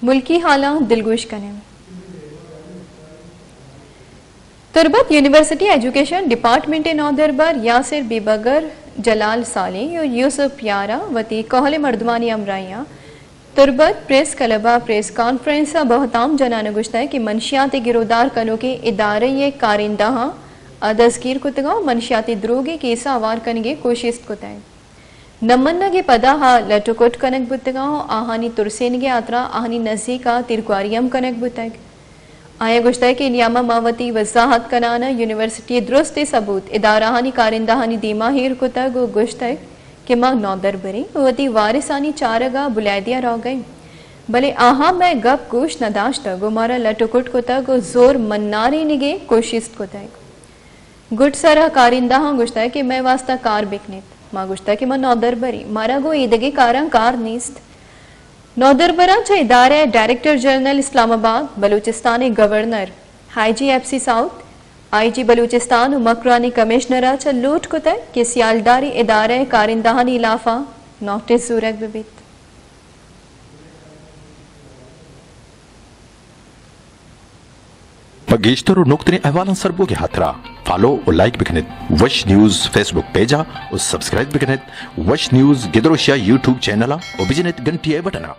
मुल्की हालात दिलगोश कने तुरबत यूनिवर्सिटी एजुकेशन डिपार्टमेंट नौदरबर यासिर बेबगर जलाल साली और यूसुफ यारा वती कोहले मर्दमानी अमराइया तुरबत प्रेस कलबा प्रेस कॉन्फ्रेंस बहुताम जनान गुश्ता है कि मंशियाती गिरोदार कनो के इदारे ये कारिंदा अदस्कीर कुतगा मंशियाती द्रोगे केसा आवार कनगे कोशिश कुताए नमन्ना के पदा हा लटुकोट कनक बुतगा आहानी तुरसेन के आत्रा आहानी नजीका तिरक्वारियम कनक बुतग आया गुश्ता है कि नियामा मावती वजाहत कनाना यूनिवर्सिटी दुरुस्त सबूत इदारा हानी कारिंदा हानी दीमा हीर कुतग वो गुश्ता है कि माँ नौदर बरी वती वारिसानी चारगा बुलैदिया रह गई भले आहा मैं गप गोश नदाश्त गो मारा लटुकुट को तक गो जोर मन्नारे निगे कोशिश को तक गुट सरा कारिंदा हाँ गुश्ता है कि मैं वास्ता कार बिकनेत माँ गुश्ता है कि माँ नौदर बरी मारा गो ईदगे कारा कार नीस्त नौदर बरा छ इदारे director general Islamabad Balochistan governor IGFC south IG Balochistan Makrani commissioner छ लूट को तय कि सियालदारी इदारे कारिंदाहानी इलाफा नोटिस सूरग बिबित पगेश्तर नुक्तने अहवालन सरबो के हाथरा फॉलो और लाइक बिकनेत वश न्यूज फेसबुक पेजा और सब्सक्राइब बिकनेत वश न्यूज गिदरोशिया यूट्यूब चैनल और बिजनेत घंटिया बटना।